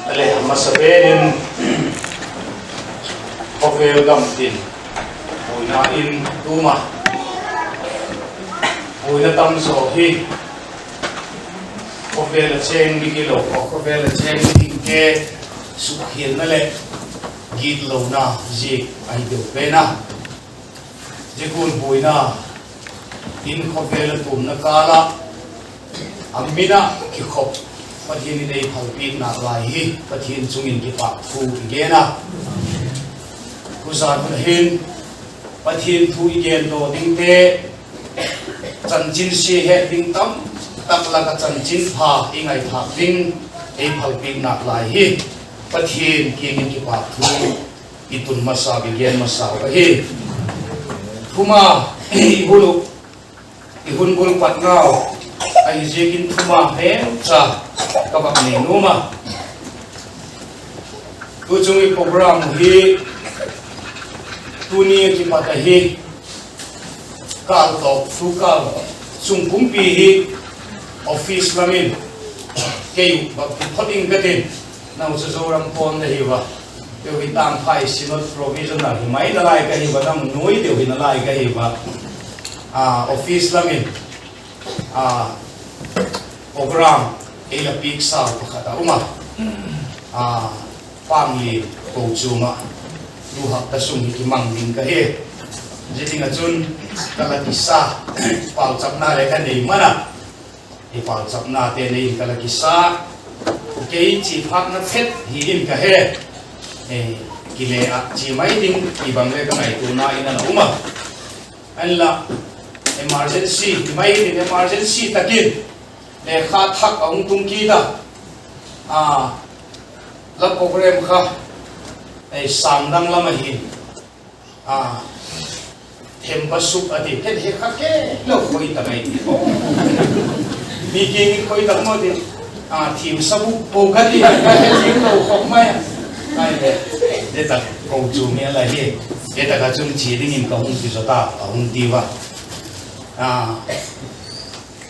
ale masabenin hovel gamtin puina in tuma puina tamso hi hovel cheng mikilo hovel cheng tingke sukhil na le git lo na ji ai do pena jikun puina in hovel tum na kala amina ki khop pathin nei phalpi na lai hi pathin chungin ki pa thu gena kusa hin pathin thu igen do ding te chanchin se he ding tam tak la ka chanchin pha ingai pha ding ei phalpi na lai hi pathin king ki pa thu itun masa gen masa hi thuma ihulu ihun bul patnao ai jekin thuma he cha kabak ne numa tu chungi program hi tuni ki pata hi kal to tu kal chung kumpi hi office lamin ke bak photing gatin na usa zoram pon na hi wa yo hi tang phai sinot provision na hi mai na lai ka hi ba nam noi de hi na lai ka hi ba office lamin program ela pixel pakata uma family ko chuma luha ta sum ki mangding ka he jitinga chun kala kisa pal chapna le kan nei mana e pal chapna te nei kala kisa ke chi phak na phet hi in ka he e kile a chi mai ding ki bang le ka mai tu na ina na uma anla emergency mai ding emergency takin le kha thak ong tung ki da la program kha ai sam dang lama hi hem pasuk adi he he kha ke lo khoi ta mai mi ki khoi ta mo de thim sabu po ga di ka he thim lo khok mai ai de ta ko chu me la hi de ta ga chung chi ding in ka hung ti so ta hung ti wa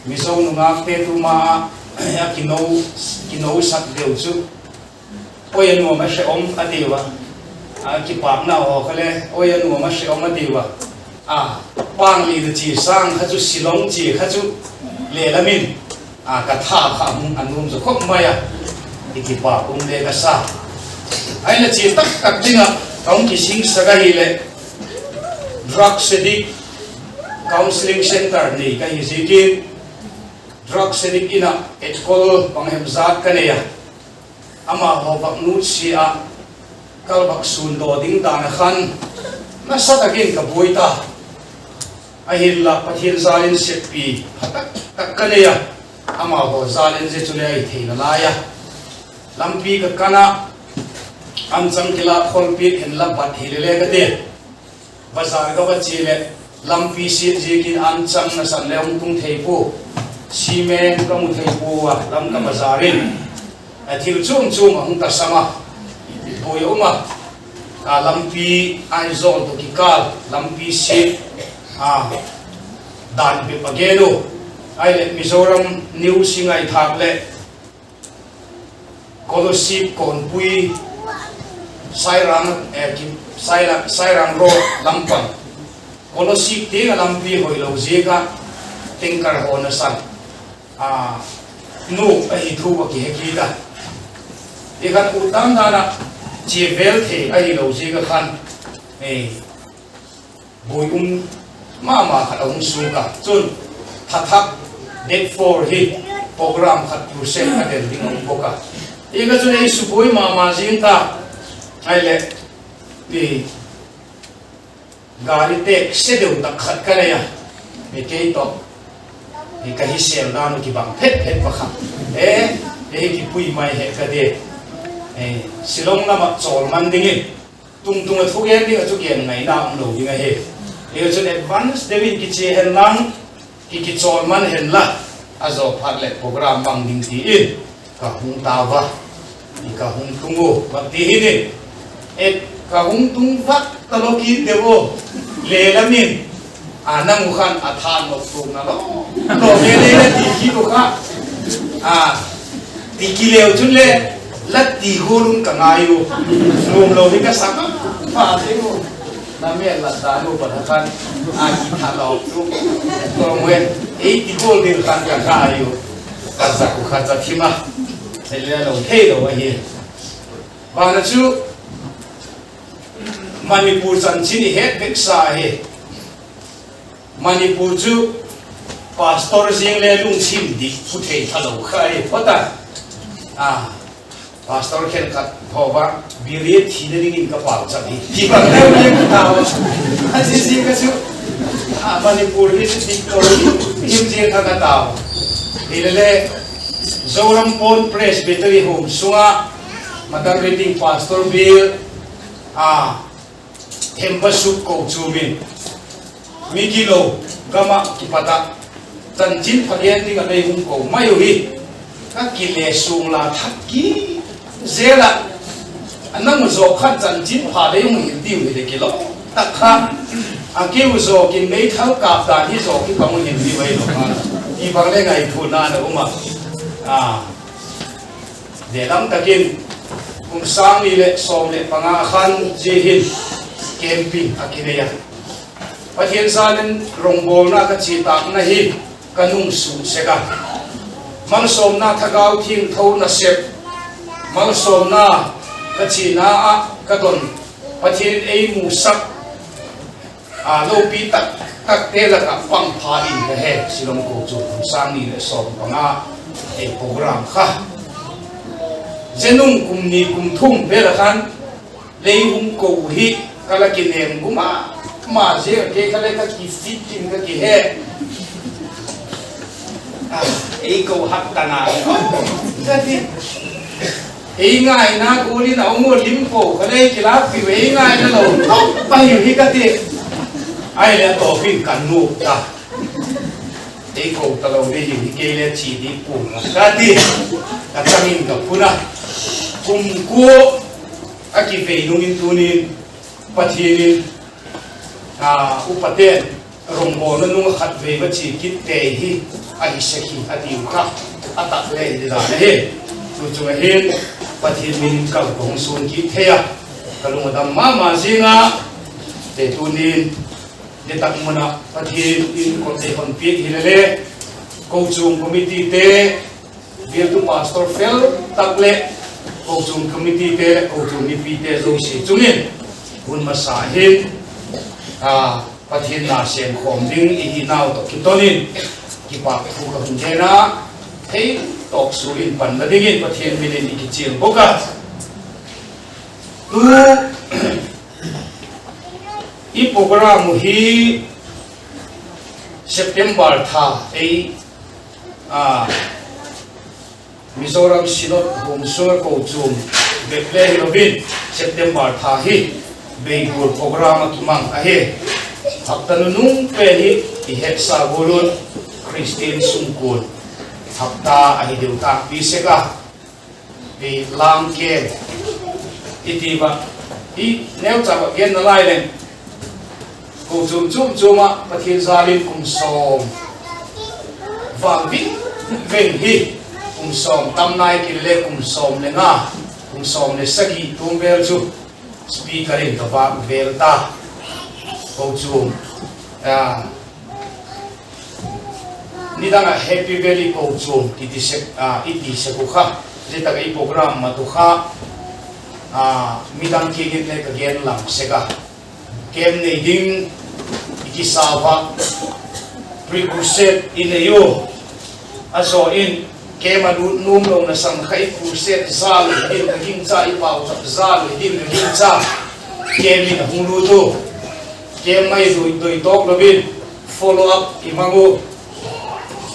miso nunga te tu ma ya kino sak deu chu oya nu ma she om adiwa ki pak na ho khale oya nu ma she om adiwa pang li de chi sang kha chu silong chi kha chu le lamin ka tha kha mung anum zo khop maya ki pa um le ka sa ai la chi tak tak dinga kaung ki sing saga hi le drug addict counseling center ni ka hi zikin drug addict ina etkol panghem zat kaneya ama hobak nut sia kalbak sun do ding dana khan na satakin ka boita ahilla pathil zalin sepi hatak tak kaneya ama ho zalin je chule ai theina laya lampi ka kana amcham kila kholpi hen la bat hilele ka de bazar ka bachile lampi si jekin amcham na san leong tung theipu simen kamu theipu wa lam ka bazarin athil chung chung hung ta sama boy uma lampi ai zon to kikal lampi si dan be pageno ai le mizoram new singai thak le kolosip kon pui sairang ro lampang kolosip te lampi hoilo jega tingkar hona san nu ai thu ba ki hekida ikan utang dana chevel the ai lo jega khan boy mama khat ong suka chun thathak date for hi program khat percent aden ding ong boka ega chun ei supoi mama jinta ai le ni gari tek sedeu tak khat kanaya me ke to ni ka hi sel danu ki bang phet phet pa kha ki pui mai he ka de silong na ma chol man ding tung tung a thugen ding a chu gen ngai na ong lo ding a he ega chun advance devin ki che hen lang ki chol man hen la azo phat le program bang ding ti in ka hung ta wa ni ka hung tungo ba ti hi ni ka hung tung vak taloki devo le lamin anang khan athan no tung na lo me le ti ki ko kha ti ki leo chun le lát tì gulung cả ngày u ngom lâu thì cái sắc mà thế u na mẹ là ta lu pada kan aki thalo tu to mwen e tì gul đi kan cả ngày u kaza ku kaza thima thế là lâu thế đâu vậy và nó chú Manipur san chini het vek sa he Manipur chu pastor jing le lung chim di pu thei thalo khai pata pastor khen kat thowa birie thi de ring ka pal cha hi ki ba le le ta wa asi si ka chu Manipur hi victory him je tha ka ta ile Zoram Pon Presbytery Home sunga madam reading pastor bill Hembasuk ko chumin Mikilo gama kipata Tanjin pagyan ting alay hong ko mayuhi Kakile sung la thaki Zela Anang uzo ka tanjin pala yung hindi wili kilo Takha Aki uzo kin may thal kapta Ni zo ki kamu hindi wili Ibang le ngay puna na uma Delang takin Kung sang nile som le pangakan jihin camping akineya pathian sanin rongbol na ka chitak na hi kanung su seka mangsom na thagau thing tho na sep mangsom na ka china a kadon pathian ei mu sak lo pi tak tak tela ka pang pha in ka he silong ko chu sang ni le som panga e program kha zenung kumni kumthum bela khan leihung ko hi kala kinem guma ma je ke kala ka ki fitin ka ki he ei ko hak tana jadi ei ngai na ko ni na mo lim ko kala ki la pi ei ngai na lo pa hi hi ka ti ai le to pin kan nu ta ei ko ta lo ni hi ke le chi di pu ka ti ka tangin ka puna kum ko aki ve lungin tunin pathianin upaten rongbo na nung khat ve ba chi kit te hi ai sakhi ati ka atak le de da he chu chu he pathian min ka gong sun ki theya kalung dam ma zinga te tunin de tak mona pathian in ko te hon pi hi le ko chung committee te bill to pastor fel takle ko chung committee te ko chung ni pi te zo se chungin un masahin pathin na sen khom ding i naw to kitonin ki pa khu ka hunjena thei tok surin pan na dingin pathin minin i kichil boka tu i program hi September tha ei Mizoram Sinod Homsur ko chung Beple Robin September tha hi Beigur program kimang ahe haktanunung peli iheksa gulun Christian sungkul hakta ahi deuta piseka di langke itiba i neu chaba gen na lailen ko zum chuma pathin zalim kum som wangbi ven hi kum som tamnai kille kum som lenga kum som le sagi tumbel chu speakerin ka ba velta ko chu ni danga happy valley ko chu iti se ko kha je ta i program ma tu kha midang ki git le ka gen lam se ka kem nei ding iki sawa precursor in yo aso in kema num lo na sang khai kurset zal din ka ging cha i pau cha zal din ka ging cha kemi na hulu to kem mai doi tok lobin follow up imango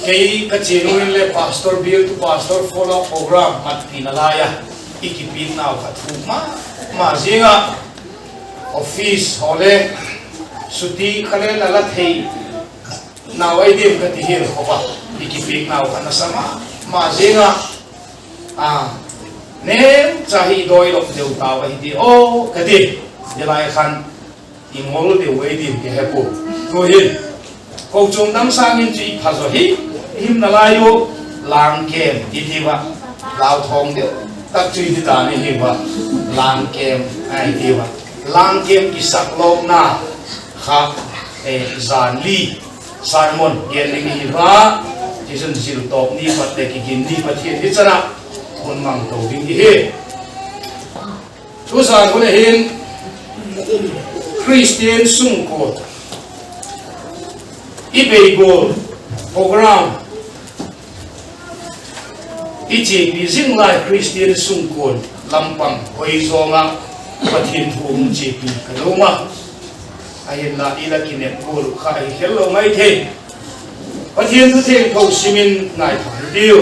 kei ka chenu le pastor bill to pastor follow up program mat pinalaya ikipin na ka ma zinga office hole suti khale lala thei nawai dim ka ti hir khopa ikipin na ka na sama mazinga ne chahi doi lok deu ta wa hi o kati dilai khan imol de wei dim ke hepo to hin ko chung dam sangin chi phazo hi him na layo lang kem itiwa lao thong de tak chui đi ta ni hi ba lang kem ai đi ba lang kem ki sak lok na kha zan li Simon gen ni hi ba ti sun sil top ni pat te ki gin ni pathian ni chana kon mang to ding hi tu sa ko ne hin Christian sung ko ibe go program ichi bizing lai Christian sung ko lampang hoi zonga pathin thum chi pi kaloma ai la ila kine ko khai hello mai the pathin thu theng thau simin ngai thai dio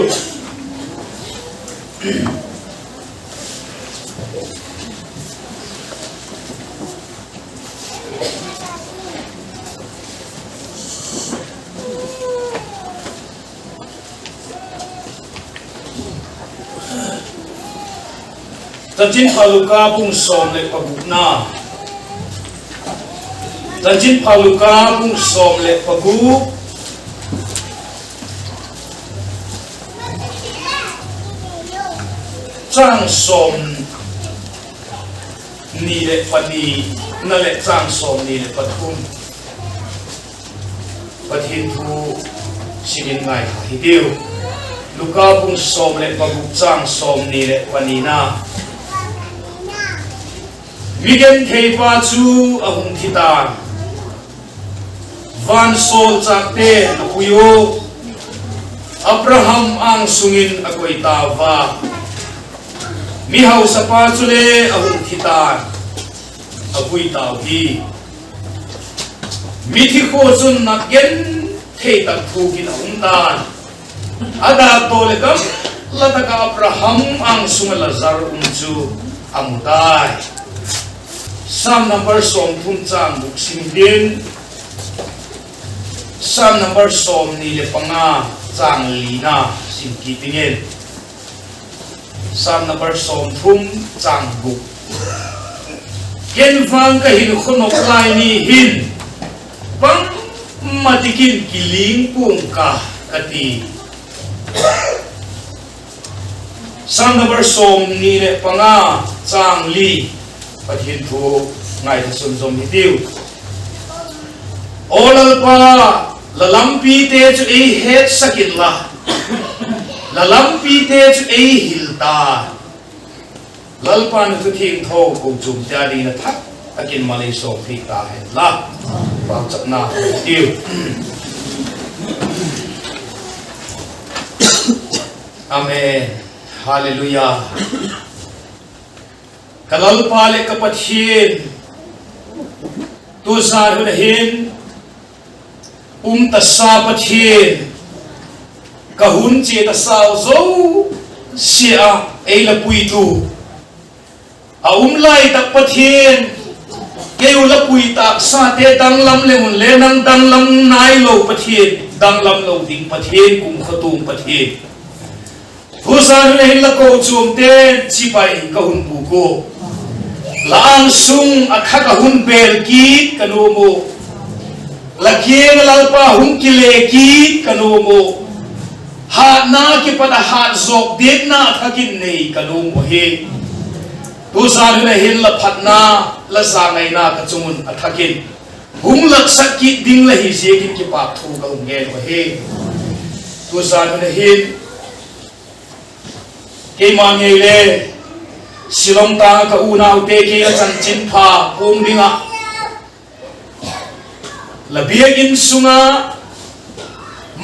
Tanjin Paluka pung som le paguna Tanjin Paluka pung som le pagu Chang som ni le pani na le chang som ni le pathum pathin thu sigin ngai hi dio Luka pung som le pagu chang som ni le pani na Wigan theipa chu ahung thita van sol chakte apuyo Abraham ang sungin akoy tawa mihaw sapa chule ahung thita akoy tawi mithi ko chun nakgen theitak thukin ahung tan ada tole kam lataka Abraham ang sungal Lazar umchu amutai Psalm number Psalm puncang buk simdin Psalm number Psalm ni lepanga chang lina simkitingin Psalm number Psalm puncang buk ken vang ka hin khonok lai ni hin pang matikin kiling pung ka kati Psalm number Psalm ni lepanga chang li pathin thu ngai tha sum zom hitiu olal pa lalampi te chu ei het sakit la lalampi te chu ei hilta lalpan thu thing tho ko chum ja di na thak akin malai so phi ta he la ba chak na hitiu amen hallelujah Kalal pale kapathin tu sarun hin tasa pathin kahun che tasa zo sia eila puitu lai tak pathin keu la puita sa te dang lam le mun le nang dang lam nai lo pathin dang lam lo ding pathin kum khatung pathin tu sarun hin la ko chum te chi pai kahun bu ko langsung akha hun bel ki kanomo lakieng lalpa hun kile ki kanomo ha na ki pada ha zok det na thakin nei kanomo he tu sa na hin la phatna la sa ngai na ka chungun athakin hung lak sakki ding la hi je ki pa thu ka ngel ho he tu sa na hin ke ma ngei le silong ta ka unaw te ki la chan chin pha ong dinga labiag in sunga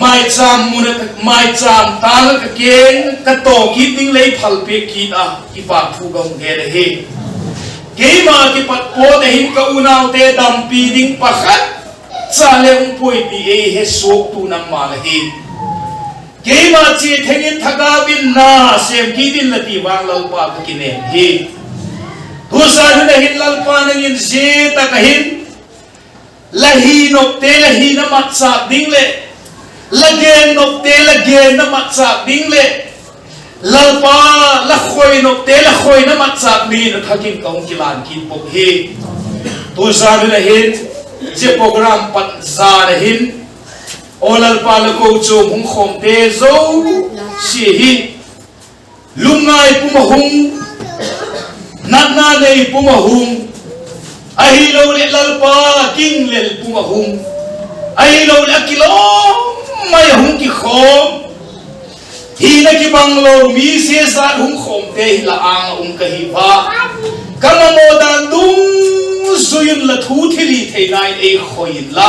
mai cham tal ka ken ka to ki ting lei phal pe ki ta ki pa thu gong ge de he ke ma ki pat ko de hin ka unaw te dam pi ding pakhat cha le ung pui ti e he sok tu nang ma la he Kema chi thengin thaga bin na sem ki din lati wang lalpa ka kine hi tu sa na hin lalpa na yin je ta kahin lahi nok te lahi na matsa ding le lage nok te lage na matsa ding le lalpa la khoi nok te la khoi na matsa mi na thakin kaung kilan kin pok hi tu sa na hin je program pat za na hin olal pala ko chum hung khom te zo si hi lungai pumahung natna nei pumahung ahilo le lalpa king lel pumahung ahilo le kilom mai hung ki khom hina ki banglo mi se sa hung khom te la ang ka hi ba kama modan dung zuyun la thu thili theinai e khoin la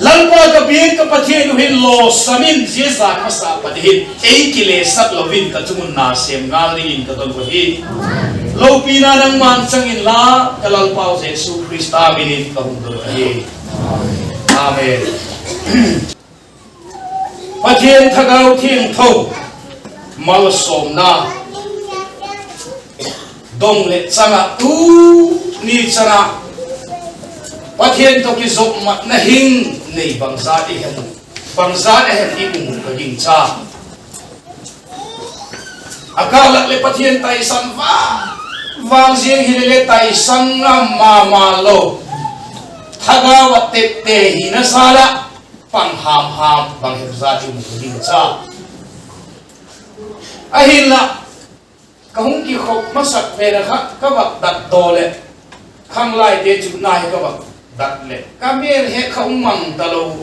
lalpa ka bien ka pathian hin lo samin je sa ka sa padhin e kile sak lovin ka chumun na sem ngal ring ka don hi lo pina nang man changin la kalalpao jesu christa minin ka hung do hi amen pathian thagau thiang tho mal som na dong le changa tu ni chana pathian to ki zop mat na hing nei bangza e hen i bung ka ging cha akala le pathian tai san wang jiang hilele tai sang ma lo thaga wa te hi na sala pang ham bang hebza ti mu ka ging cha ahilla kahung ki khok masak mera kha ka bak dat dole khang lai te chu nai ka bak dat le kamel he khong mang talo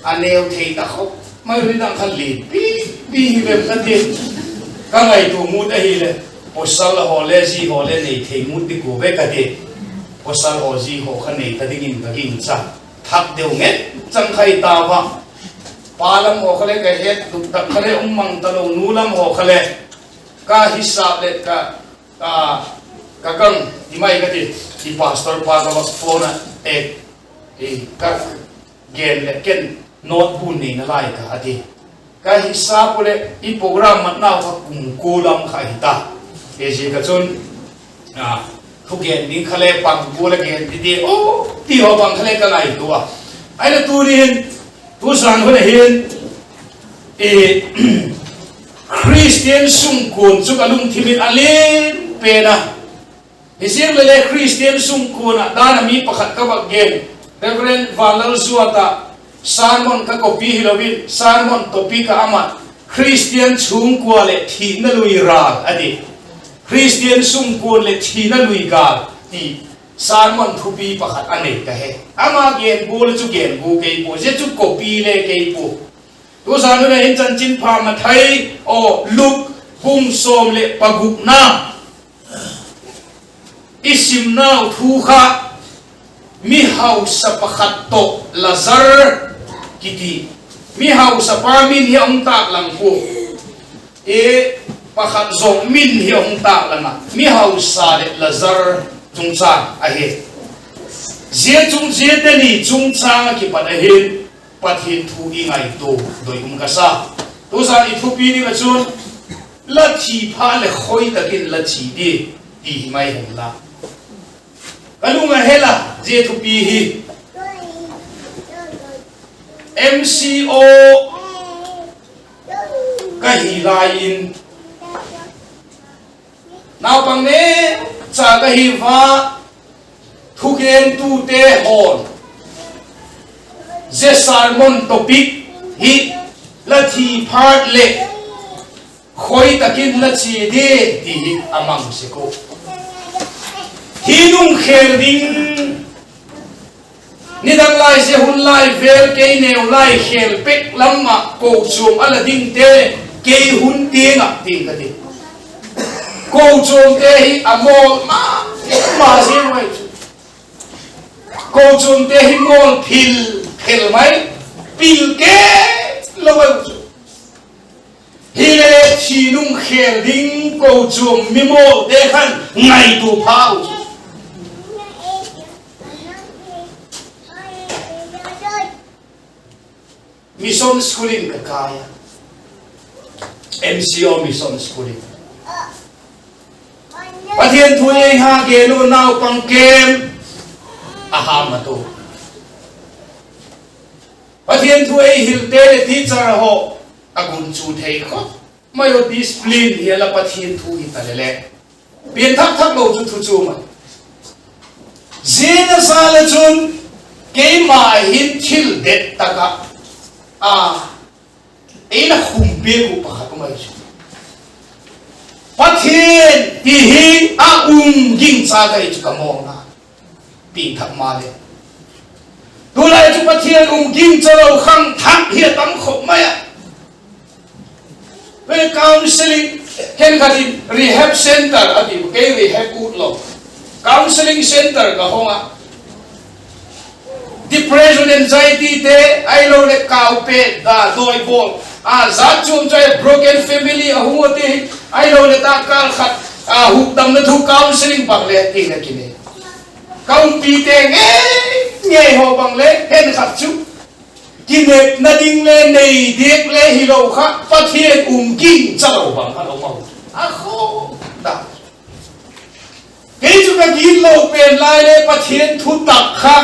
aneu thei ta khok mai ri dang khal li bi le ka te ka ngai tu mu ta hi le posal ho le ji ho le nei thei mu ti ko be ka te posal ho ji ho kha nei ta ding in ka ging cha thak deu nge chang khai ta ba palam ho khale ka he tu ta khale mang talo nulam ho khale ka hisab le ka kang dimai ka ti di pastor pa ka phone ka gen le ken not bun ni na lai ka ati ka hisab le i program mat na ka kum kolam kha hita e ji ka chun thu gen ni khale pang bu le gen ti ti ho bang khale ka lai tu ai la tu rin tu san ho le hin Christian sung kun chu alung thimit alin pena isir le Christian sung kun dana mi pakhat ka bak gen Reverend Valal Suata Salmon ka kopi hilowin Salmon topi ka ama Christian chung kwa le thi na lui ra adi Christian sung kun le thi na lui ga ti Salmon thupi pakhat ane ka he ama gen bul chu gen bu ke po je chu kopi le ke po tu san ne hin chan chin pha ma thai o luk bung som le paguk na isim na thu kha mi hau sa pakhat to lazar kiti mi hau sa pamin hi ong tak lang ko pakhat zong min hi ong tak lang mi hau sa le lazar chung cha a he je chung je te ni chung cha ki pat a hin pathin thu i ngai to doi ka sa tu sa i thu pi ni ka chun la thi pha le khoi ta kin la chi di ti mai hom la kalunga hela je thu pi hi MCO ka hi lai in nào bằng ne cha ka hi va thu gen tu te hon je salmon topic hi la thi part le khoi takin la chi de ti amang se ko hinung kher ding ni dang lai se hun lai vel ke neu lai khel pek lamma ko chum ala ding te ke hun te nga ting ka de ko chum te hi amol ma se mai ko chum te hi mol phil mai pil ke lawal hile chinung kher ding ko chum mimo de khan ngai tu phau mission schooling ka kaya MCO mission schooling pathian thuye ha ge lo nau pang kem aham to pathian thuye hilte le teacher ho agun chu thei kho mayo discipline hi la pathian thu hi talele pian thak thak lo chu thu chu ma zina sala chun ke ma hin thil det taka ina khumbe ku pakhat mai chu pathian hi a ging cha dai chu kamong na pi thak ma le tu lai chu pathian ging cha lo khang thak hi tam khop maya về counseling hen khatin rehab center adi ke rehab ut lo counseling center ka honga depression anxiety te ai lo le kau pe da doi bol a za chum chai broken family a hu te ai lo le ta kal khat a hu tam na thu counseling bang le ti na kine kaum pi te nge ho bang le hen khat chu kine na ding le nei dek le hi lo kha pathian ging cha lo bang ha lo mau a kho da ke chu ka gi lo pe lai le pathian thu tak kha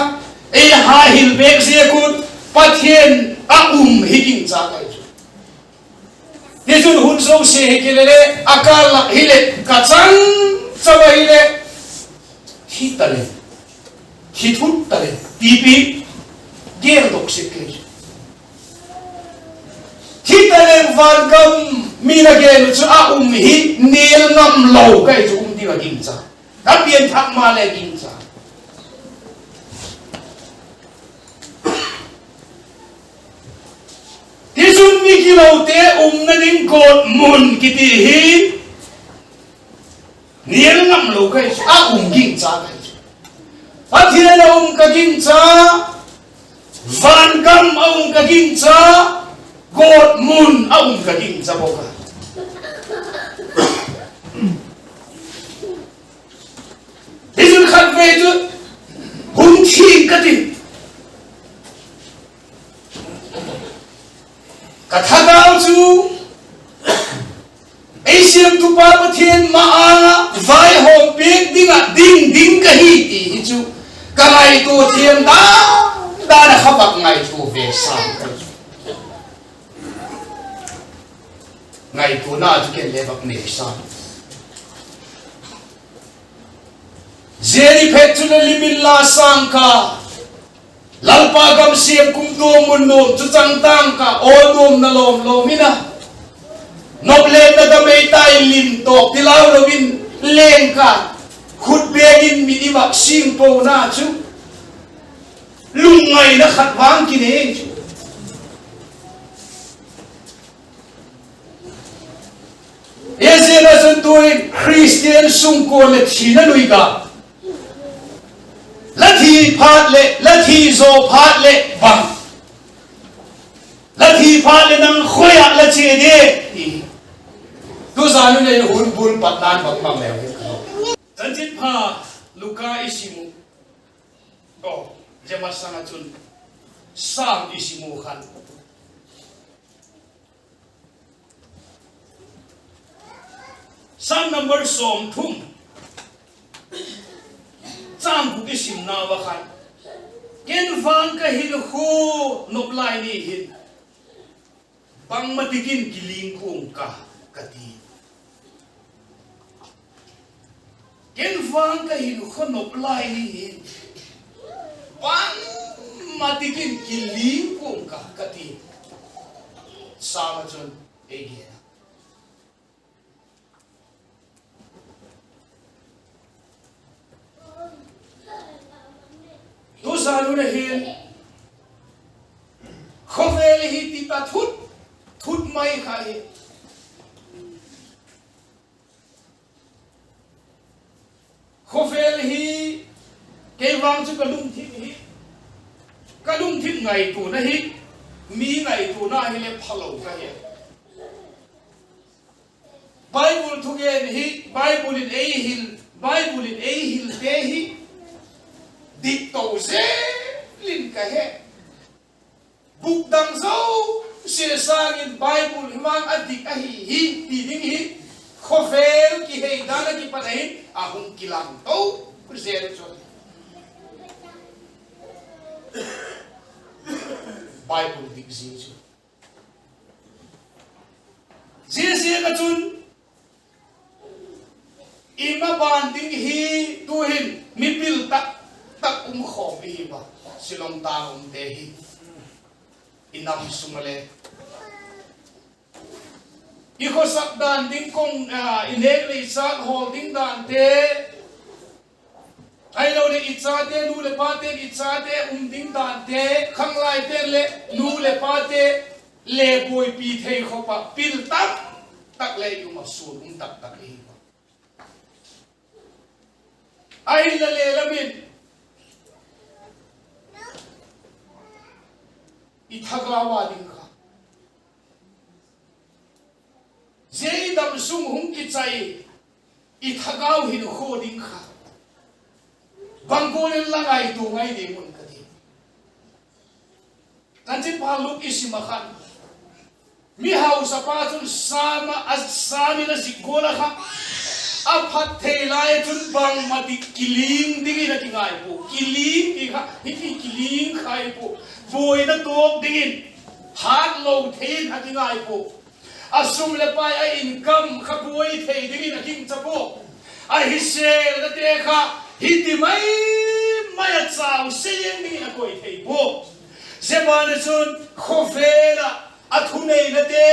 e ha hil bek se kun pathian a hi ging cha kai chu ye chu hun so se he ke le akal la hi le ka chang cha ba hi le hi ta le hi thu ta le pi pi ger dok se ke hi ta le van kam mi na ge chu a hi nil ngam lo kai chu ti wa ging cha ta pian thak ma le ging cha Tisun mi kilo te na ding kot mun kiti hi niel ngam lo kai a ging cha kai pathian ka ging cha van kam ka ging cha god mun ka ging cha boka tisun khat ve chu hun thi ka ti kathagao chu asian tu pa pathian ma anga vai hom pek ding ka hi ti chu kalai tu thiam da na khapak ngai tu ve sam ngai tu na chu ken le bak ne sam zeri phet chu le limilla sangka lalpa gam siam kum do mun nom chu chang tang ka o nom na lom lomina noble na da mei tai lim tok tilaw lovin leng ka khut begin mi ni mak sing po na chu lungai na khat wang ki ne chu ese na sun tuin christian sung ko le thina lui ka lathi phat le lathi zo phat le bang lathi phat le nang khoya la che de tu zanu le hun bul patnan bang bang le tanjit pha luka isimu oh jema sanga chun sam isimu khan sam number som thum chang ku ki sim na wa khan ken van ka hil khu nop lai ni hin bang matikin kiling kung ka kati ken van ka hil khu nop lai ni hin bang matikin kiling kung ka kati sama chun ege tu salu na hin khovel hi ti ta thut mai khai khovel hi ke wang chu kalum thim ngai tu na hi mi ngai tu na hi le phalo ka he bible thu gen hi bible in a hil te hi dik to ze lin ka he buk dang zo se sang in bible himang adik a hi ti ding hi khovel ki he dana ki panai ahung kilang to zer cho bible dik zin chu ze ka chun ima ban ding hi tu hin mi pil tak khom hi ba silong ta te hi inam sumale iko sak dan ding kong inek le sak holding dan te ai lo le itsa te nu le pa te itsa te ding dan te khang lai te le nu le pa te le boy pi thei kho pa pil tak le yu ma su tak e ai la le la min ithagawa ding kha zei dam sung hung ki chai ithagaw hin kho ding kha bangolin langai tu ngai de mun ka di kanjin paluk isima khan mi hau sapa chun sama asami na sikola kha aphat thelai chun bang mati kiling dingi na kingai po kiling ki kha hi kiling khai po boy na tok dingin hat lo thein ha kingai po asum le pai a income kha boy thei dingin a king chapo a hi sel na te kha hiti mai chau seyeng dingin a koi thei po sebana chun khofela athunei na te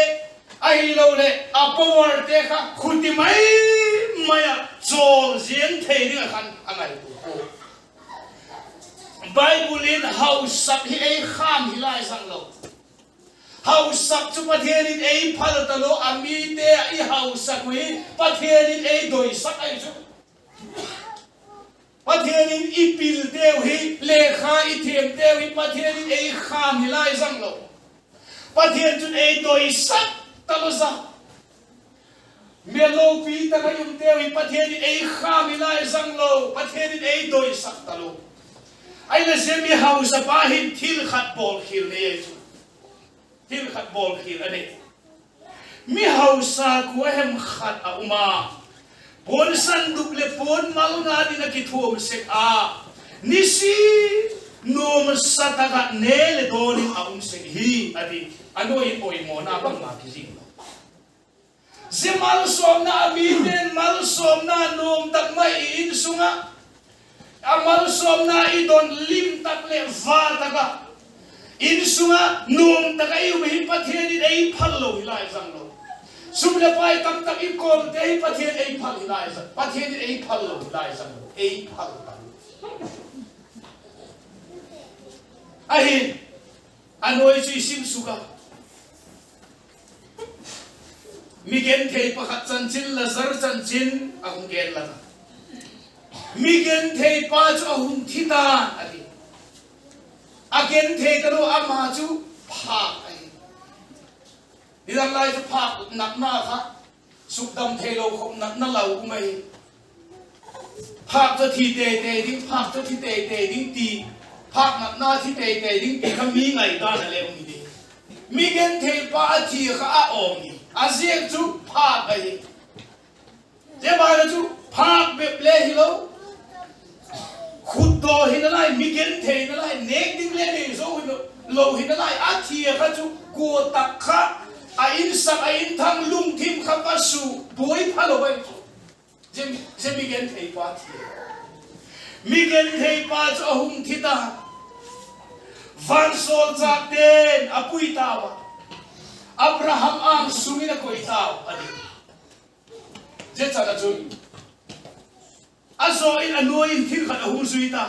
ai lo le a power te kha khuti mai chol zien thei ding a khan angai po Bible in house sap hi ei kham hi lai sang lo house sap chu pathian in ei phal ta lo ami te I house sak wi pathian in ei doi sak ai chu pathian in I pil te hi lekha I them te hi pathian in ei kham hi lai sang lo pathian chun ei doi sak ta lo sa me lo pi ta ka yum te hi pathian in ei kham hi lai sang lo pathian in ei doi sak ta lo ai là xem mi hậu sa ba hin thil khat bol khil ne thil khat bol khil ane mi hậu sa ku hem khat a uma bon san duk le pon mal nga dina ki thum se a nisi nom sa ta ga ne le doni a se hi adi anoi oi mo na bang ma ki jing zemal som na mi den mal som na nom tak mai in sunga amal som na idon lim tak le va taka in sunga nom taka yu hi pathian in ei phal lo hilai sang lo sum le pai tam tak I kol te hi pathian ei phal hilai sang pathian in ei phal lo hilai sang lo ei phal ta ahin anoi chi sim suka mi gen thei pakhat chan chin la zar chan chin ang gen la mi gen thei pa chu ahum thita adi again thei taro ama chu pha ai idang lai chu pha nak na kha sukdam thei lo khom nak na lau mai pha cho thi te ding pha cho thi te ding ti pha nak na thi te ding ti kha mi ngai da na le mi di mi gen thei pa thi kha a om ni a ziek chu pha ai je ba la chu pha be ple hi lo khud do hin lai mi gen thei na lai nek ding le ni so lo hin lai a thi kha chu ko tak kha a in sak a in thang lung thim kha pa su boi pha lo bai je mi gen thei pa thi mi gen thei pa chu ahum thita van sol cha ten apui tawa Abraham ang sumina ko itaw adi je cha la chu aso in anoin thil khat ahu suita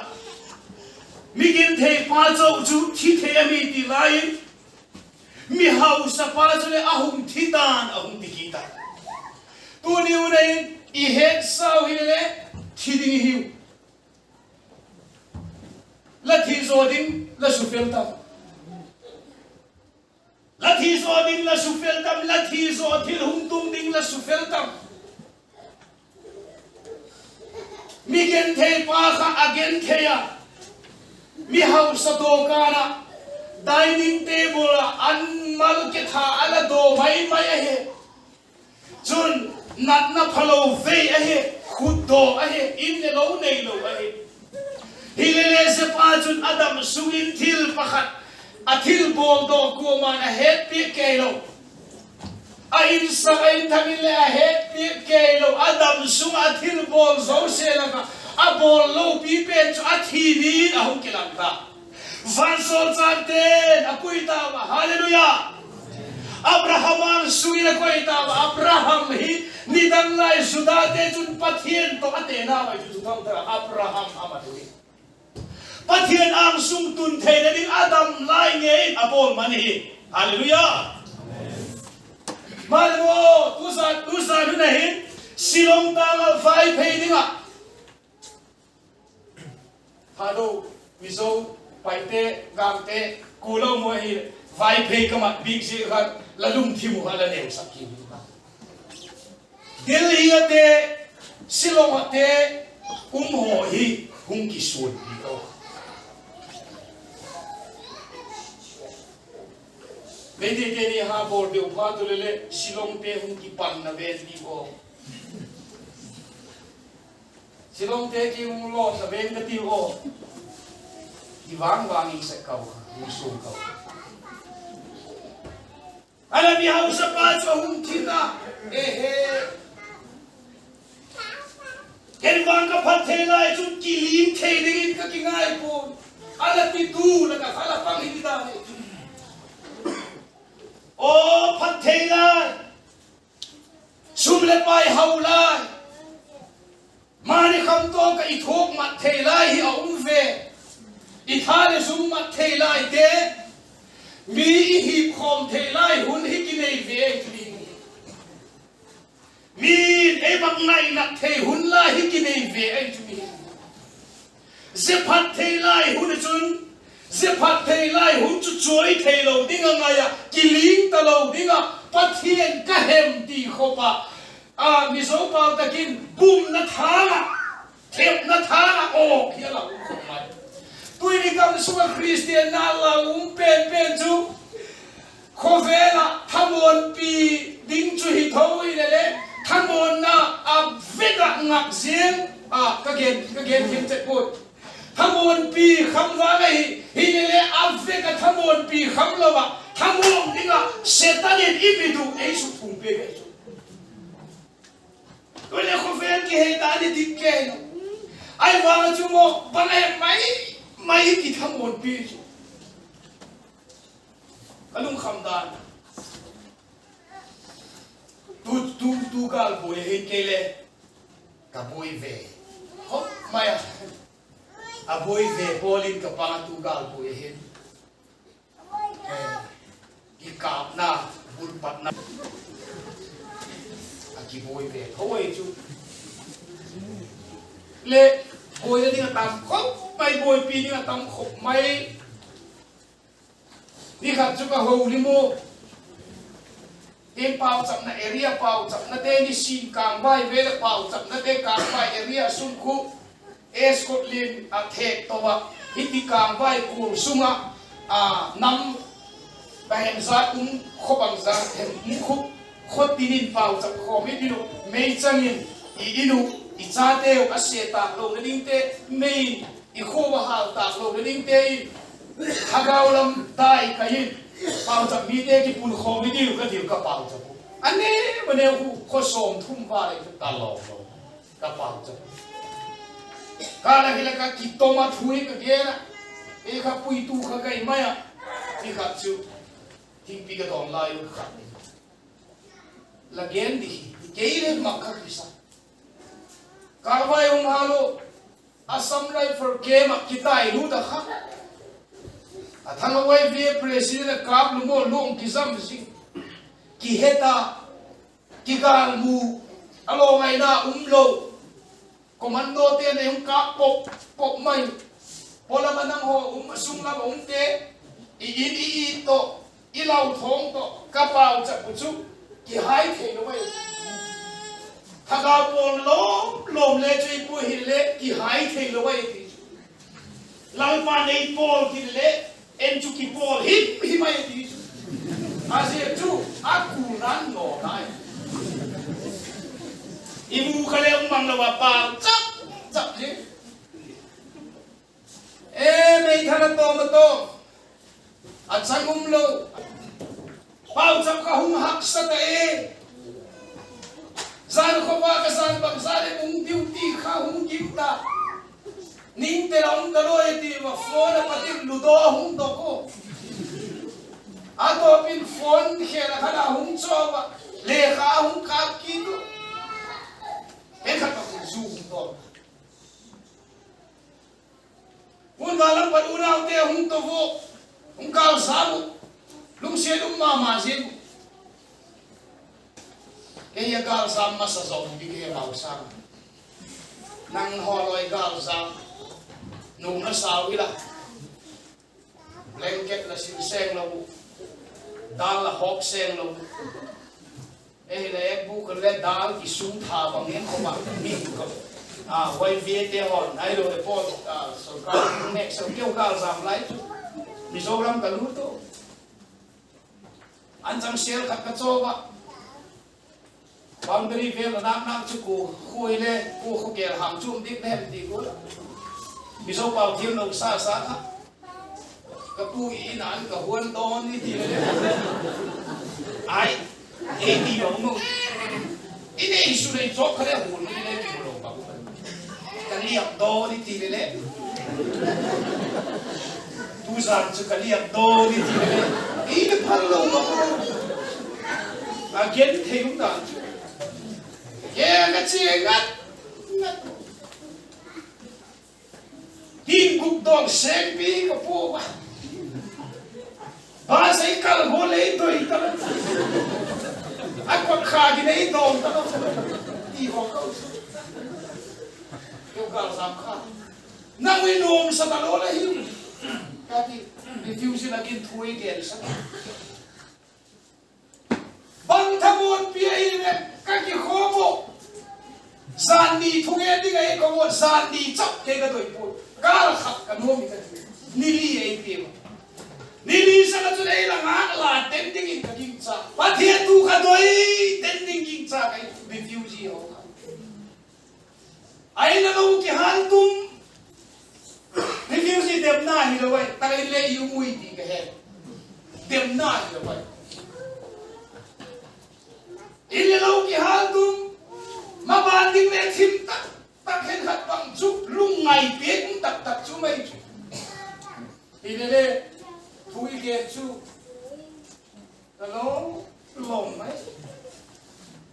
mi gen thei pa chau chu thi thei ami ti lai mi hau sa pa chu le ahum thitan ahum tikita tu ni unai I het sau hi le thi ding hiu la thi zo ding la su fel tam la thi zo ding la su fel tam la thi zo thil hum tum ding la su fel tam mi gen thei pa kha again theya mi hau sa do kana dining table an mal ke tha ala do mai mai he chun nat na phalo ve he khud do he in le lo nei lo he hilele se pa chun adam sungin thil pakhat athil bol do ko man a het pi ke lo a in sa in thamil le a het pi ke lo adam sung athil bol zo se la ka a bol lo pi pen chu athi ni a hum kilam ta van sol chan ten apui ta hallelujah Abraham sui na ko ita Abraham hi ni dang lai suda te chun pathian to ate na mai chu thong ta Abraham amadui pathian ang sung tun the na ding Adam lai nge apol mani hallelujah malmo tusa nu nahin silong tangal fai phei dinga hado mizo paite gamte kulo mo hi vai phei kama big si khat lalum thimu hala ne sakki delhi ate silong ate ho hi hung ki sun bi o bede te ni ha bor de upha to le silong te hung ki pan na ve bi o silong te ki hung lo sa ven ka ti o diwang wangi sa kau musuh kau alam ni hau sa pa so hung thina ken wang ka phathe lai chu ki lim the ding ka ki ngai po ala ti tu la ka khala pang hi da ne o phathe lai sum le pai hau lai mani kham to ka I thok mat the lai hi a ve Ithale sum mat the lai te mi hi khom the lai hun hi ki nei ve ni mi e bak nai na the hun la hi ki nei ve ai chu mi zephat the lai hun chun zephat the lai hun chu choi the lo ding nga ya ki ling ta lo ding a pathian ka hem ti khopa a mi so pa takin bum na tha thep na tha o hi la khom mai tui ni kam suka Christian na la pen chu khovela thamon pi ding chu hi thoi le thamon na a vega ngak zin a ka gen him che put thamon pi kham wa hi le a vega thamon pi kham lo wa thamon dinga setan ibidu ei su thum pe ge chu tui le khovel ki he ta ni dik ke ai wa chu mo bane mai ki thamon pi chu kalung khamdan tu gal boy he kele ka boy ve hop maya a boy ve polin ka pa tu gal boy he ki kap na bul pat na a ki boy ve hoi chu le boy ni tam khop mai boy pi ni tam khop mai ni khat chu ka ho ni mo tem pau chap na area pau chap na te ni sin kang bai ve la pau chap na te kang bai area sun khu escotlin a thek to wa hiti kang bai ku sunga a nam bahem za khopang za hem khu khot tinin pau chap kho mi dinu mei changin I inu I cha te a se ta lo na ding te mei I kho wa hal ta lo na ding te hagaw lam dai kayin pau chap mi te ki pun kho mi dinu ka dil ka pau chap ane mane kho som thum ba le ta lo ka pau chap ka la hila ka ki toma thui ka ge na e ka pui tu ka kai maya ni ka chu ting pi ka dong la yu ka la gen di ke ile mak ka bisa karwai halo asam rifle game kitai lu da kha athang wai vi president kap lu mo long ki zam si ki heta ki gal mu alo ngai na lo komando te ne ka pop mai pola manang ho sung la te I to I lau thong to ka pau cha pu chu ki hai the no mai thaka pon lom le chui pu hi le ki hai the lo wai ti lau pa nei pol ki le en chu ki pol hi mai ti asia chu aku nan no nai ibu kale mang la wa pa chap je mei thana to ma to at sangum lo pau chap ka hung hak sa ta zan ko wa ka san bang zare mung duty kha hung kim ta ning te long da lo ti ma fo na patim lu do hung do ko ato pin phone khela khana hung chowa le kha hung kap ki to he khat ka zu to un walam par unau te hung to vo hung kal sabu lung se lung ma se ke ya gal sam ma sa zo bi ke mau sang nang holoi gal sam nung na sao ila blanket la sim seng lo dal la hok seng lo le bu ko le dal ki sum tha bang en ko ma mi ko wai vie te hon ai lo de po so ka nek so kêu gal sam lai tu mi so ram ka lu to an chang sel khat ka cho ba boundary vel nak chu ko khoi le ko kho ke ham chum dik nem di ko mi so pau thiam lo sa kha ka pu i nan ka huan don ni ti le ai e ti lo mo i ne su le cho ka le hu ni le ki lo ba ka liap do ni ti le tu san chu ka liap do ni ti le i le phal lo ba a gen the yung da ye ga chi ngat tin gục dog sen pi ka po ba ba sai kal ho le to I ta a ko kha gi nei dong ta I ho ko yo kal sam kha na we nom sa ta lo la hi ka ti diffusion again thui gen sa bang thamon pi ai ne ka ki kho mo san ni thung e ding ai ko mo san ni chap ke ga doi pu kal khat ka no mi ka ni li ai pi ma ni li sa la chu dei la nga la ten ding in ka king cha pa thia tu ka doi ten ding king cha kai refugee ho ai na lo ki han tum refugee dem na hi lo wai ta le yu mui ti ka he dem na hi lo wai ile lo ki han tum ma ban ding le thim tak tak hen khat bang chup lung ngai pe cũng tak tak chu mai chu ile le thui ge chu ta lo lom mai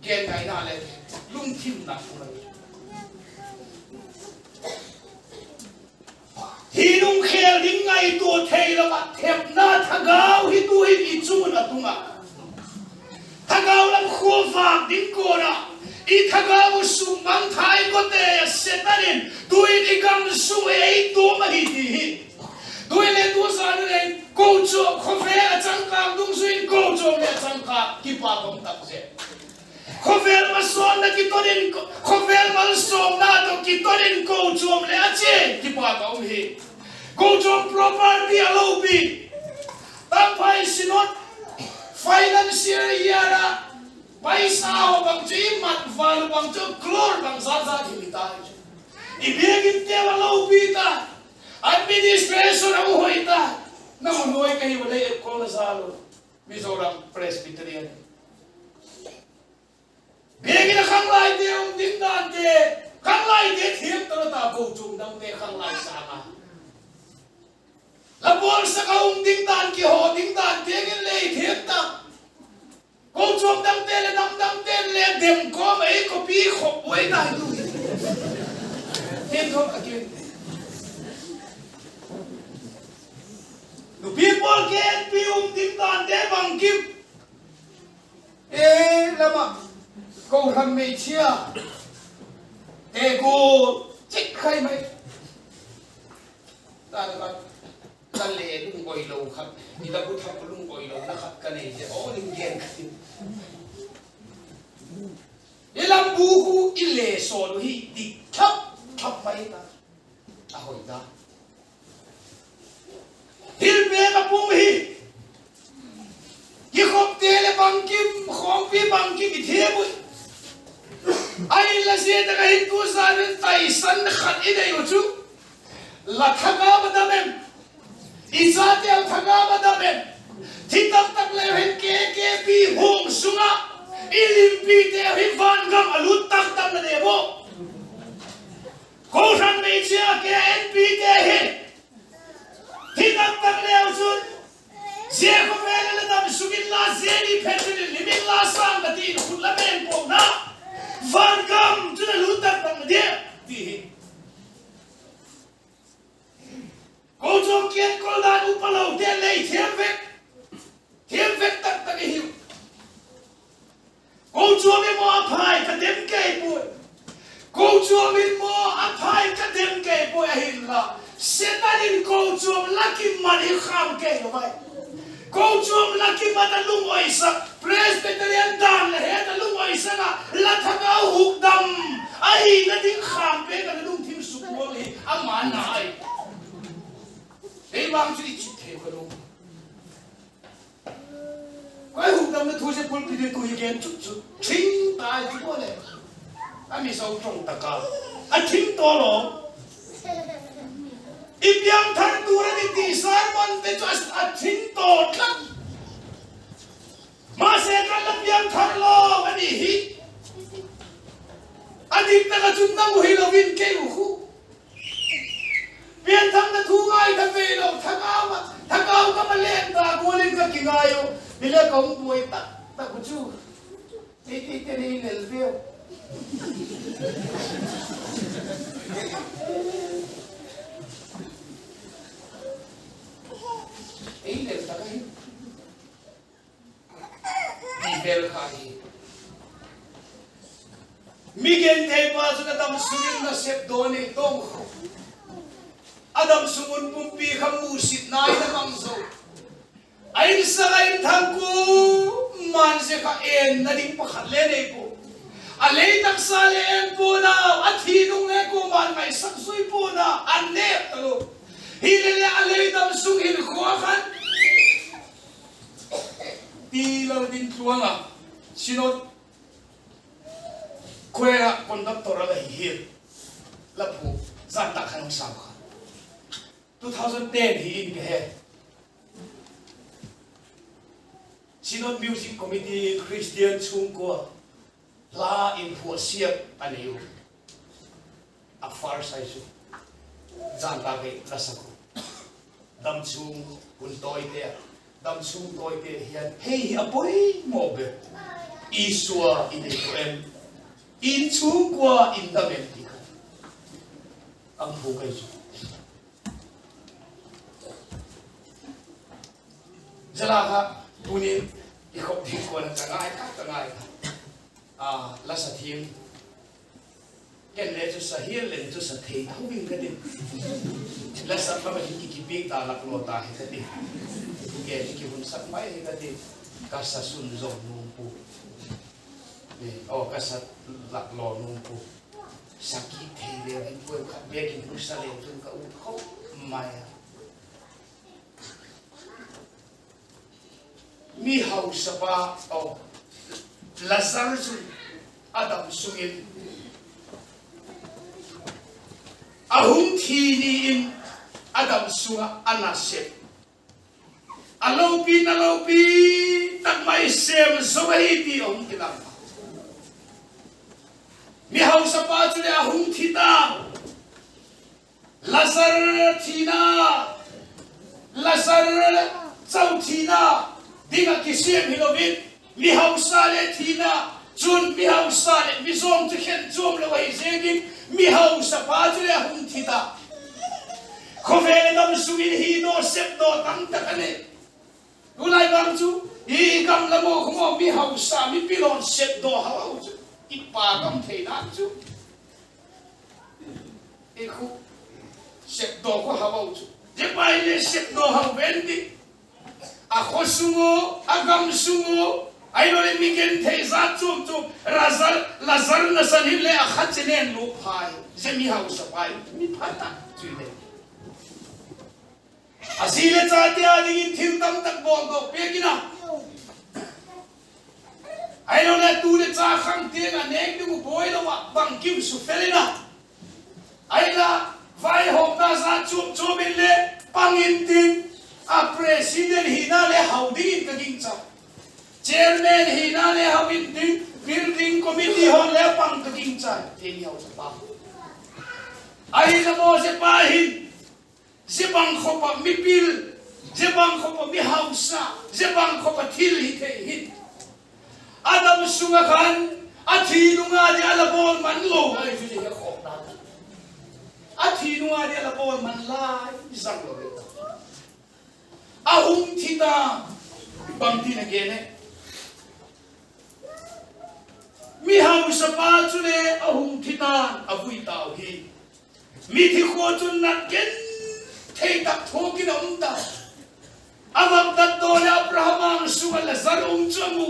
gen ngai na le lung thim na chu mai hi lung khel ding ngai to thei la ba thep na thagau hi tu hi chu na tunga thagau lam kho vak ding ko na I thagaw sung mang thai ko te setarin tuin ikam sung ei to ma hi ti tuin le tu sa ne ko cho kho fe a chang kang dung suin ko cho le chang ka ki pa kom tak se kho fe ma son na ki torin kho fe ma som na to ki torin ko cho le a che ki pa ka um hi ko cho property a lo bi tam pai sinot financial year paisa ho bang chi mat val bang chu klor bang za za thi ta I begin te wa lo bi ta administration au hoi ta na mo noi kai wa le ko la sa lo Mizoram Presbyterian begin khang lai te ding dan te khang lai te thiam ta ta ko chung dam te khang lai sa ma la bol sa ka ding dan ki ho ding dan te gen le thiam ta cô chuộc đâm tên lên điểm có mấy có bí khổ quấy này luôn thêm thôi cả kia the people get film tiếng toàn để bằng kim ê làm à cô thằng mày chia ê cô chích khay mấy ta được ta lệ lung bồi lâu khát đi ta bút thắp lung bồi lâu nó khát cái này thì ó linh ghen khát đi làm bù hu đi lệ sồn hi đi thắp mấy ta à hồi ta hil bé cái bung hi cái khop tê là bằng kim khom pi bằng kim bị thế bụi ai là gì ta cái hình tu sa nên tài sản khát ý đây của chú là thằng nào mà đam em Izate al thagama damen thitak tak le hen ke pi hong sunga ilim pi te hi van gam alut tak tam na debo ko ran me chia ke en pi te hi thitak tak le usun je ko vele le dam chuamin mo aphai ka dem ke po ahin la setanin ko chuam laki mani kham ke lo mai ko chuam laki mata lung oi sa presbyterian dan le he ta lung oi sa na la thaka hukdam ai na ding kham pe ka lung thim su ko hi aman na ai ei bang chu chi the ko lo quay hùng tâm nó thu xếp quân đi tu hiền chút chút chính tài chú bố này anh mi sâu trong tất cả anh chính to lo im yang thằng tu ra đi tì sai mon để cho anh chính to lắm mà sẽ ra làm yang thằng lo anh đi hít anh đi ta là chúng ta ngồi lo vin kêu khu viên thằng nó thu ngay thằng về lo thằng ao cái mà lên ta cố lên cái gì ngay yo bila kau buat tak kucu, ini lelpio. Ini lel tak kah? Ibel kah? Miguel tepa sudah Adam sungin nasib doni tong. Adam sungun pumpi kamu sit naik namang so. Ain sakai thangku man se ka en na ding pakhat le nei po alei tak sa le en po na athi nung ne ko man mai sak sui po na an ne talo hi le alei dam sung hin khuwa khan ti lo din tuanga sinot kwera conductor la hi la pu zan tak khan sa kha 2010 hi in ke he Sinod Music Committee Christian Chungko la in for siap aniu a far saisu janta ke lasako dam chung kun toy te dam chung toy te hian hei apoi mobe isua in em in chungko in the mentika ang bukai su jalaha punin ikop din ko na tangai la sa thim ken le chu sa hiel le chu sa thei thawing ka din la sa pa ki big ta lak lo ta he ka din ke ki hun sa mai he ka din ka sa sun zo nung pu ka sa lak lo nung pu sakit thei le en pu ka be ki pu sa le chu ka u kho mai mi hau sapa o Lazar su Adam sungin ahum thini in Adam sunga anasep alopi tak mai sem sohiti om kilam mi hau sapa chu le ahum thita Lazar thina Lazar chau thina dinga kisiem hilovin mi hausa le thina chun mi hausa le mi zom tu khen zom lo wai zegin mi hausa pa tu le hum thita khove dam suin hi no sep do tam takane ulai bang chu i kam la mo khmo mi hausa mi pilon sep do hawa chu ipa kam theina chu e khu sep do ko hawa chu je pai le sep do hawa vendi ako sungo, agam sungo, ay no le migen teza chum lazar na sanhim le akhat chenen lo phai, zemi hausa phai, mi phata chule. Asile chate adingin thindam tak bol do pegina. Ay no le tu le cha khang te na nek du boy lo wa bang kim su felina. Ay la vai hok na za chum le pangin tin. A president hina le houding ka ging cha chairman hina le houding building committee hon le pang ka ging cha thei hau cha pa ai na mo se pa hin se bang kho pa mi pil se bang kho pa mi hausa se bang kho pa thil hi the hi Adam sunga khan a thi nu nga de ala bol man lo ai ju je kho ta a thi nu nga de ala bol man lai sang lo ahum thita bangti na gene mi hau sapa chule ahum thita ban avui tao hi mi thi kho chun nat ken thei tak thokin om ta avak dat do le Abraham ang sunga la zarum chamu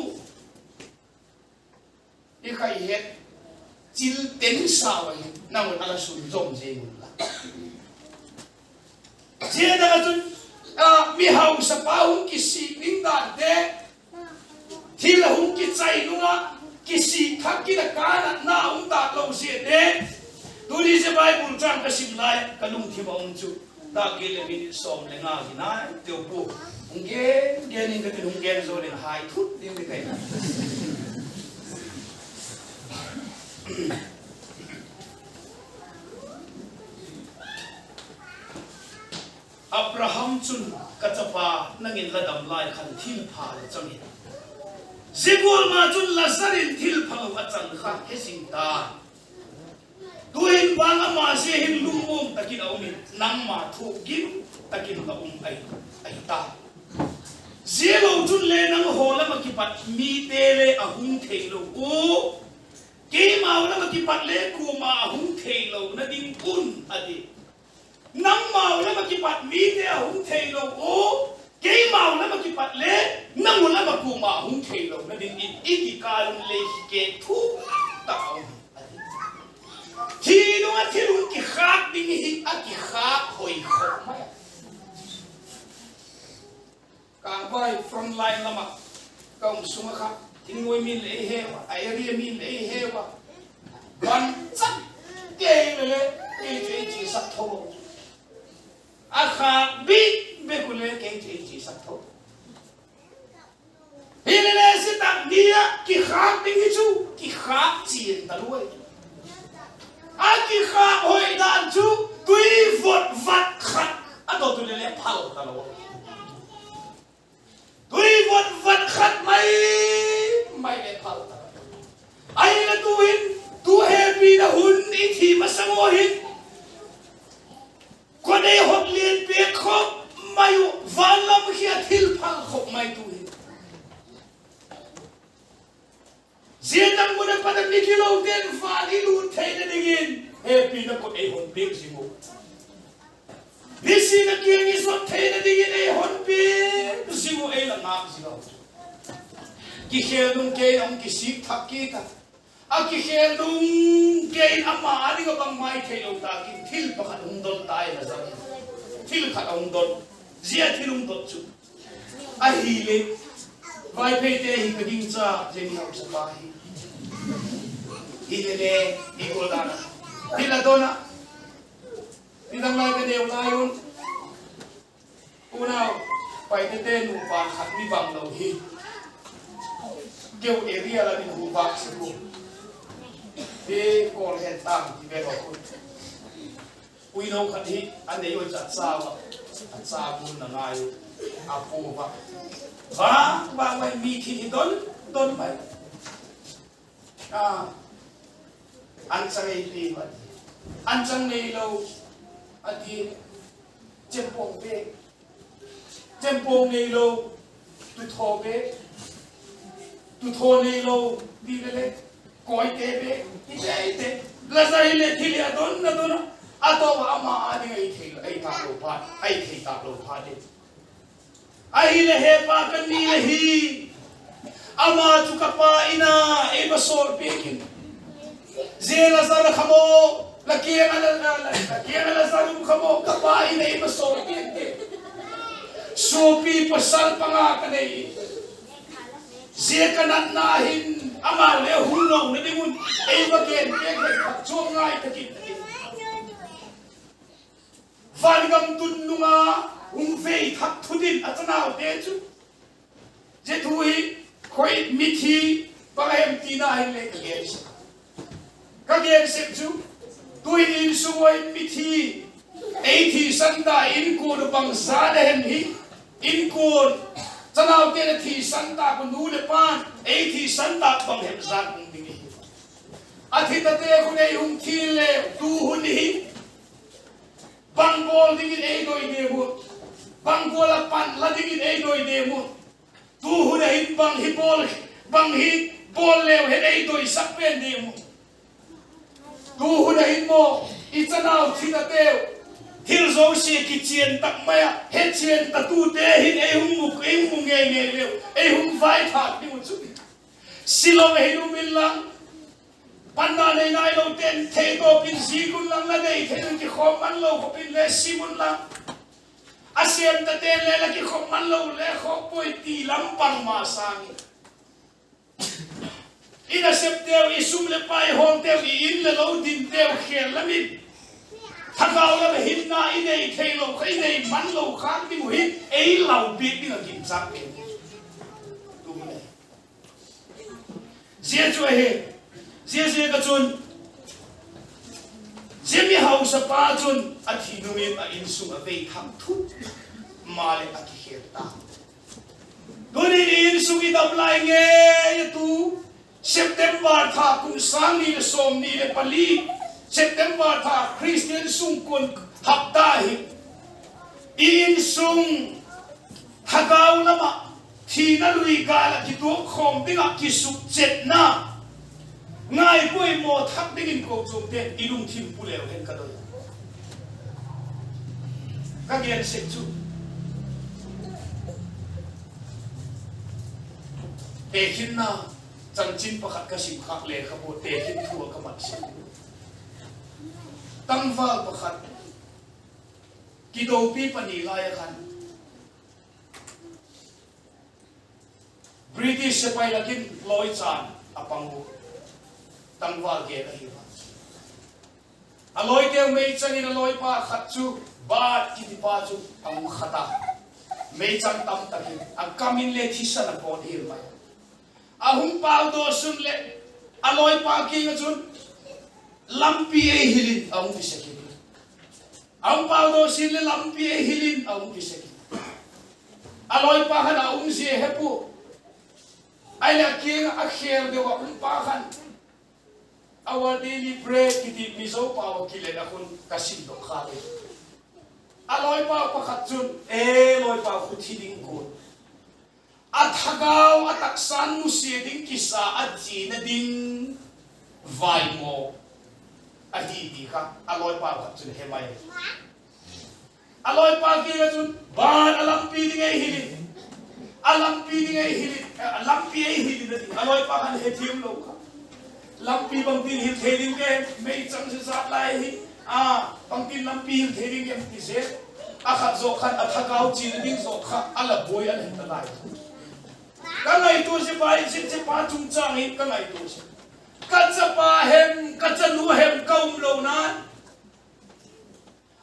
ikai het chil ten sawai namun ala sun zom je mulla je da chun mi hau sa paung ki si ning da de thil hung ki chai nunga ki si khak ki da kana na um da lo je de turi je bible chang ka sim lai ka lung thi ba um chu ta ke le min som le nga gi na teu pu nge ning ka tung gen zo le hai thut ning kai na Abraham chun kachapa nangin ladam lai khan thil pha le changi Zibul ma chun lasarin thil phang achang kha hesing ta tuin bang ama se hin lumum takin aumin nang ma thu gim takin ka ai ta zelo chun le nang hola ma ki pat mi te le ahung thelo o ke ma wala ma ki pat le ku ma ahung thelo na ding kun adi nang ma wala ma ki pat mi te ahung thelo o ke ma wala ma ki pat le nang wala ma ku ma ahung thelo na ding iki kalum le ke thu ta thi no a thi lu ki khak ding hi a ki khak hoi kho ma ka vai front line lama kaum sunga kha tin ngoi min le he wa ai ri min le he wa ban chat ke le ke ji sak tho a kha bi be ku le ke ji sak tho hi le se tak dia ki khak ding hi chu ki khak chien ta luai aki kha hoi dan chu tui vot vat khat ato tu le phal ta lo tui vot vat khat mai le phal ta ai la tu hin tu happy na hun i thi ma samo hin ko dei hot lien pe khop mayu valam khia thil phal khop mai tu hin Zedang mo na padang nikilaw din, falilu tayo na dingin. Happy na ko ay honbig si mo. Nisi na kiyang isot tayo na dingin ay honbig si mo ay langak sigaw. Kikhelung kayo ang kisik tak kita. Ang kikhelung kayo ang maari ka bang may kayo takin. Til pa kanundol tayo na sabi. Til ka kanundol. Zia tilundol su. Ahili. Vai pete hikaging sa jeniyaw sa bahay. Idele ikodana. Tila dona. Tidang lai kadew layon. Unaw, paitete nupa khat ni bang law hi. Geu area la ni hubak sa ko. Di kol het tang ti be ko. Uinaw khat hi ane yo chat sawa. At sabun na ngayo. Apo ba. Ba mai mi thi don mai. Anh sang ấy đi mà anh sang này lâu anh đi chém bông này lâu tụi thò này lâu đi lên coi té bé đi té là sao này thì là đón à đâu mà anh ấy thì ai tạc lô phát đi ai là hệ ba cái này là hi ama tu kapa ina e basol pekin zela sala khamo lakiya ala salum khamo kapa ina e basol pekin sopi pasal panga kanai zekanan nahin ama le hulong na dingun e bagen pek chongai takin vanigam tunnunga umvei thak thudin atanaw techu je thui khoi mithi pahem tina hele kagem sepchu tuin in sungoi mithi eithi santa in ko bang sa hen hi in ko chanaw te thi santa ko nu le pan eithi santa bang hem sa kung dingi athita te ko nei hum thile tu hun hi bangol dingi ei doi de bu bangol pan la dingi ei doi de mu tu hu de hin bang hi bol lew he ei doi sak pen de mu tu hu na hin mo I chanau thina teu thil zo si ki chien tak maya he chien ta tu te hin e hum muk e hum nge nge leu e hum vai thak ni mu chu silo me hin min lang panna nei nai lo ten the to pin si kun lang la dei the ki khom man lo ko pin le si mun lang asiam ta te le la ki khom man lo le kho poi ti lam pang ma sang ina sep teu I sum le pai hom teu I in le lo din teu khel lamin thakau la be hin na I nei thei lo khai nei man lo khang ni mu hi ei lau pi ni la kim sak pe tu ne zia chu he zia ka chun zia mi hau sa pa chun a thi nu min a in su a ve tham thu ma le a ki her ta tu ni in su ki dam lai nge tu September tha kum sang ni le som ni le pali September tha Christian sung kun hapta hi in sung thagau lama thina lui ga la ki tu khom dinga ki su chet na ngai pui mo thak dingin ko chung ten ilung thim puleu hen ka doi ka gen se chu te hin na chang chin pakhat ka sim khak le kha bo te hin thua ka mat sim tang wal pakhat ki do pi pani lai khan British se pai lakin loi chan apangu tang wal ge ka hi aloi te mei chang in aloi pa khat chu ba ki ti pa chu ang khata mei chang tam takin ang kamin le thisa na pon hil mai ahum pau do sun le aloi pa ki nga chun lampi e hilin ahum pi seki ahum pau do sin le lampi e hilin ahum pi seki aloi pa han ahum si hepu ai la ki a kher de wa pa khan our daily bread kiti mizo pa wa kile na kun kasin do khale aloi pa pakhat chun e loi pa khu thiding ko athagau ataksan mu se ding kisa aji na ding vai mo ahi di kha aloi pa khat chun hemai aloi pa ki chun ban alam pi ding ei hilin alam pi ding ei hilin alam pi ei hilin aloi pa khan he thim lo kha lam pi bang tin hil theding ke mei chang se zat lai hi bang tin lam pi hil theding ke ti se akhat zo khan athagau chin ding zo kha ala boy an hen ta lai ka ngai tu se bai se pa chung chang hi ka ngai tu se ka cha pa hem ka cha nu hem kaum lo na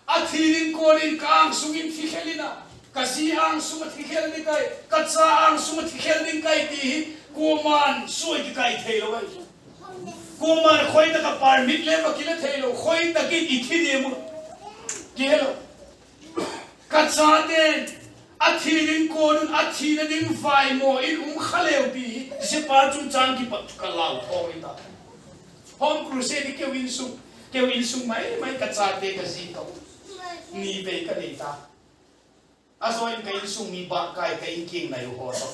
a thirin korin kang sungin thi khelina ka si ang sung thi khel ni kai ka cha ang sung thi khel ding kai ti ko man soi ki kai thei lo bai ko man khoi ta ka permit le ba kile thei lo khoi ta ki ithi de mu ki hello ka cha den athirin konun athina ding vai mo in khaleu bi se pa chun chang ki pat ka lau thong ita hom crusade ke win sung mai ka cha te ka si to ni be ka nei ta azoin ka in sung ni ba kai ka in king na yo ho to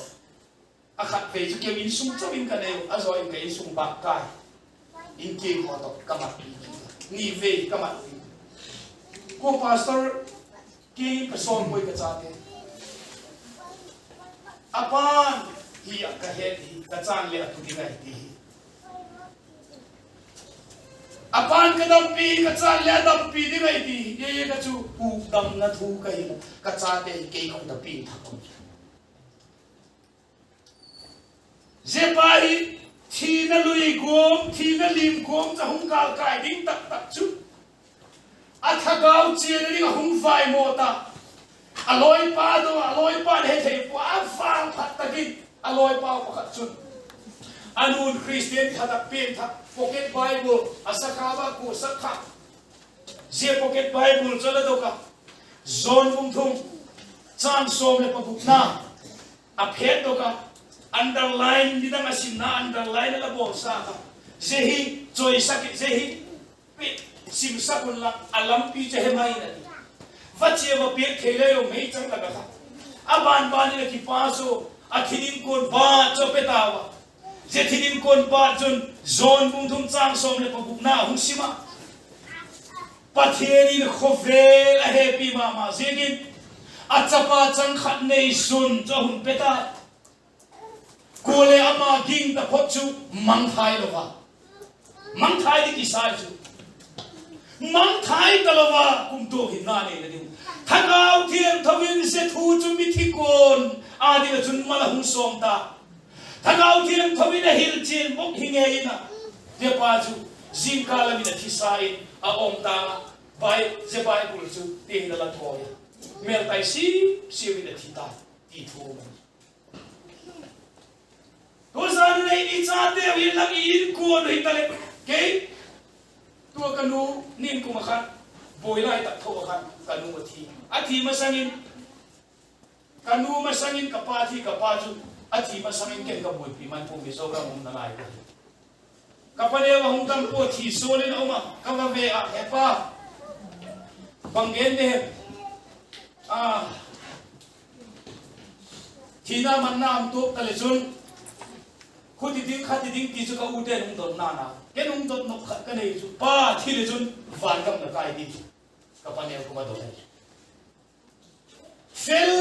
akhat pe chu ke win sung chawin ka nei azoin ka in sung ba kai in king ho to ka mat ni ve ka mat ko pastor ki ka som moi ka cha te apan hi ka he hi ka chang le atu di ngai ti apan ka dam pi ka chang le dam pi di ngai ti ye ka chu pu dam na thu ka hi ka cha te ke khong da pi tha ko je pai thi na lui gom thi na lim gom cha hung kal kai ding tak tak chu athagau chi ni hung vai mo ta aloi pa he thei pa fang phat takin aloi pa pakhat chun anun Christian thata pen tha pocket bible asaka ba ko sakha je pocket bible chala do ka zon bung thum chang som le papuk na a phet do ka underline di da masin na underline la bo sa ka je hi choi sak je hi sim sakun la alam pi je he mai na Vache wa pek thele yo mei chang laga kha aban ban ni ki paso athinin kon ba cho petawa je thinin kon ba chun zon bung thum chang som le pabuk na hung sima Pathianin khovel a happy mama zigin achapa chang khat nei sun cho hun peta kole ama ging ta phochu mang thai lova mang thai di kisai chu mang thai talova kum to hin na ne ni thangau thiam thawin se thu chu mi thi kon adi la chun mala hung som ta thangau thiam thawin a hil chin bok hinge ina de pa chu jin kala mi na thi sai a om ta bai je bai bul chu te na la thoya mel tai si wi na thi ta ti thu to san nei ni cha te wi lang in ko no hitale ke to kanu nin ku ma khan boi lai tak tho khan kanu ma thi a thi ma sangin kanu ma sangin ka pa thi ka pa chu a thi ma sangin ken ka boi pi man pum bi so ga mum na lai ko ka pa ne wa hung tam ko thi so le no ma ka va ve a he pa bangen de thi na man na am to ka le chun khoti ding khati ding ti chu ka u te nung don na na ke nung don no khat ka nei chu pa thi le chun van gam na kai di ka pa ne ko ma do hai fel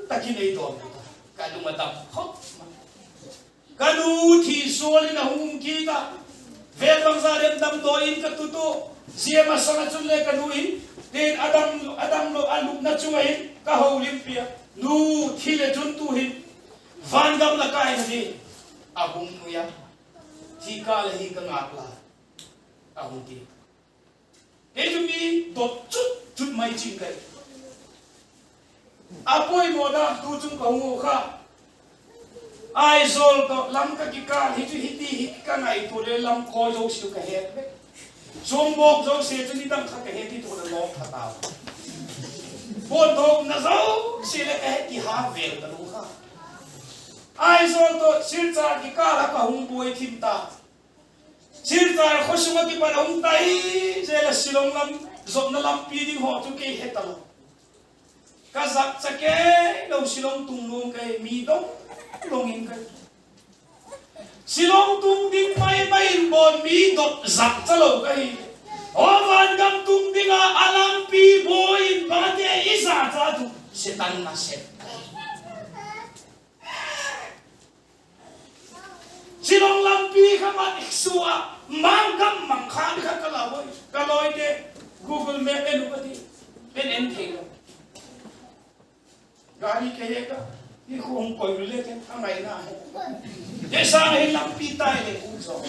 takin ei don ka lu ma tam khop ka lu thi so le na hung ki ta ve bang za dem dam do in ka tu to sia ma sang chun le ka lu in ten adam lo alu na chu ai ka ho lim pia nu thi le chun tu hin van gam na kai ni abung nuya tika le hi ka ngak la ahung ti e ju mi dot chut mai ching kai apoi moda tu chung ka ngo kha ai zol to lam ka ki ka hi ju hiti hi ka ngai tu le lam ko zo siu ka he som bok zo se chu ni dam kha ka he ti tu le lok tha ta bon do na zo se le ka he ki ha ve ta lu kha ai zol to silcha ki ka la ka hung boi thim ta silcha khoshuma ki pa hung tai je la silong lam zop na lam pi ding ho tu ke he ta lo ka zak cha ke lo silong tung lung ke mi dong long in ke silong tung ding mai bon mi dot zak cha lo ke o van gam tung ding a alam pi boi ba te isa cha tu setan na set silong lampi kamat iksua mangkam mangkhan ka kalawoi kaloi de Google Map enu pati pen en thega gari ke ka ni khong koi le ke angai na he sa he lampi tai le ku so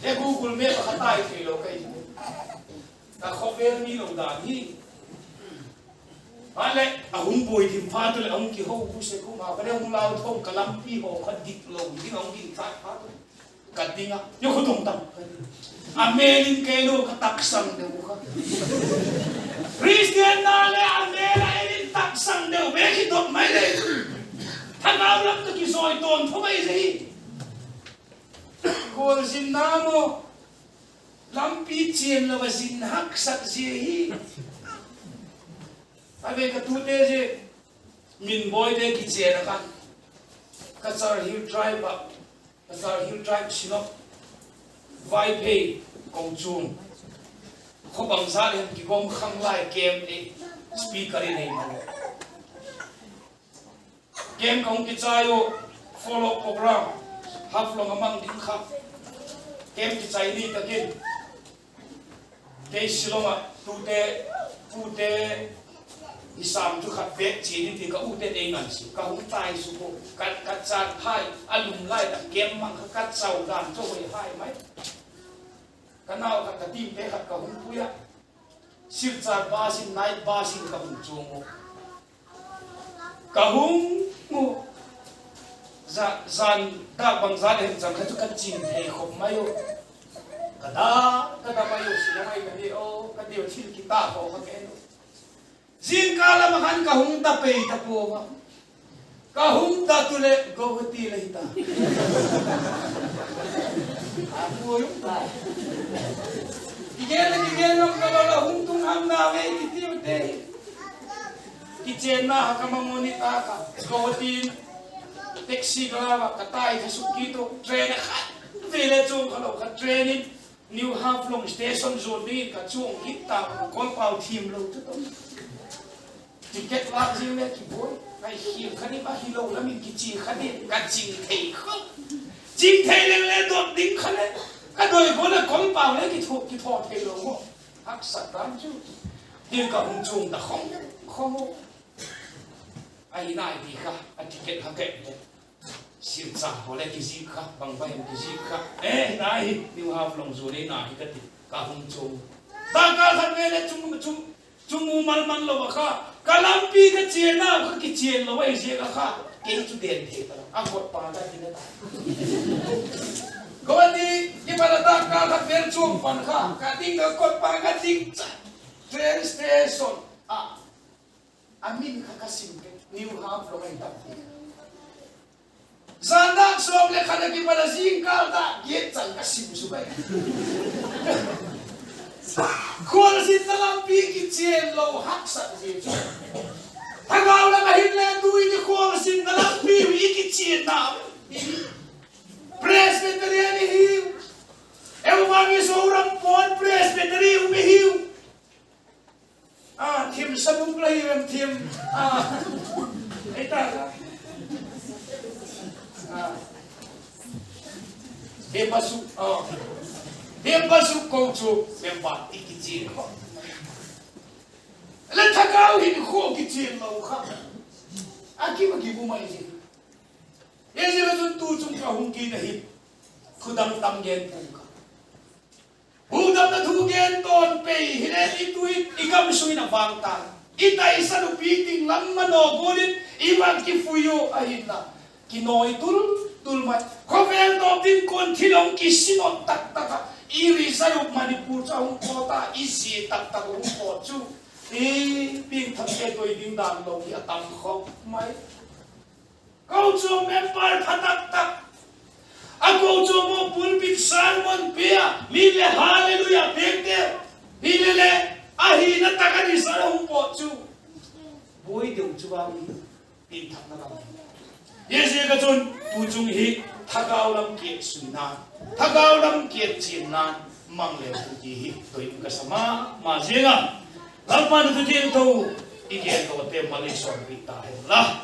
e Google Map ka tai ke lo kai ka khover ni lo da ni ale ahung boi thim pha tu le ahung ki ho bu se ku ma ba le hung lao thong kalam pi ho kha dik lo ni hung ki sa pha tu ka dinga yo ko tong tam amelin ke no ka taksang de kha Christian na le amela elin taksang de be ki dot mai le thanaw lam tu ki soi ton pho mai sei ko sin na mo lampi chien lo ba sin hak sak je hi Abe ka tu te je min boy de ki che na kan ka sar hill tribe sinop vai pe kong chung kho bang sa le ki gom khang lai kem ni speaker ni ma kem kong ki cha yo follow program haf long amang ding kha kem ki chai ni ta kin te siloma tu te isam tu khat ve chi ni ti ka u te dei ngan si ka hung tai su ko ka chan phai alum lai ta kem mang ka kat sau dan cho hoi hai mai ka nau ka tim te khat ka hung puya sir char ba sin night ba sin ka hung chu mo ka hung mo zan da bang za de chang ka chu ka chin thei khop mai yo ka da mai yo si mai ka ni o ka dio thil ki ta ho ka ke Jin kala makan kahung ta pe ta po ma kahung ta tu le govati le ta apu yung ta igen nok kala hung tung ham na ve ti te ki chen na ka mamoni ta ka govati taxi ka ba ka tai ka sukito train khat ve le chung ka lo ka training New Half Long Station Zone đi cả chuông ít tạo con vào thìm lâu chứ đâu chỉ kết lạc gì này thì bối cái hiểm khá đi mà hi lâu là mình cái chi khá đi cả chính thầy không chính thầy lên lên đột đỉnh khá đấy cái đôi có là con vào đấy cái thọ thầy lâu không hắc sạch lắm chứ đi cả hùng chuông đã không ai này thì khác anh chỉ kết hắc kệ siêu sa họ lấy cái gì khác bằng vai cái gì khác này New Half Long Zone này này cái gì cả hùng chuông ta cả thằng này là chung mu mal lo kha kalampi ka chena kha ki chen lo ai je kha ke chu den the ta a got pa da ni ta ko ni ki bala ta ka ka ver chung pan kha ka ding ka got pa ka ding train station amin kha ka sim ke New Half Long ai ta zanda som le kha ki bala sing ka ta ye chang ka sim su bai Kuala Sintalam Piki Chen Lo Haksa Zito Tagaw lang ahimla tuwi ni Kuala Sintalam Piki Chen na Presbyterian hiu Ewa mangi seorang pon Presbyterian hiu Tim sabung lahir tim Eta Dia masuk dia masuk kau membuat kecil kau. Letak kau ini kau kecil mau kau. Aki bagi bumai je. Ia je betul tu kau hungki dah. Kudam tamgen pungka. Kudam na tugen ton pay. Hinet itu ikam suin na bangtan. Ita isa no piting lamman no bolin iman kifuyo ahina. Kinoy tulmat. Kau bel tin kon tilong kisinot tak. Iri sarup Manipur sa hong kota isi tak hong kotu ping thak etoy ding dang lo ya tam khok mai kau chu member phatak tak ako chu mo pulpit sermon pia mile hallelujah pekte hilele ahi na takani sa hong kotu boy de chu ba mi ping thak na ba yesi ka chun tu chung hi thagaw lam ke sunan thagaw lam ke chinan mangle tu hi toy kasama ma jenga lalpan tu tin to igen ko te malisor bita la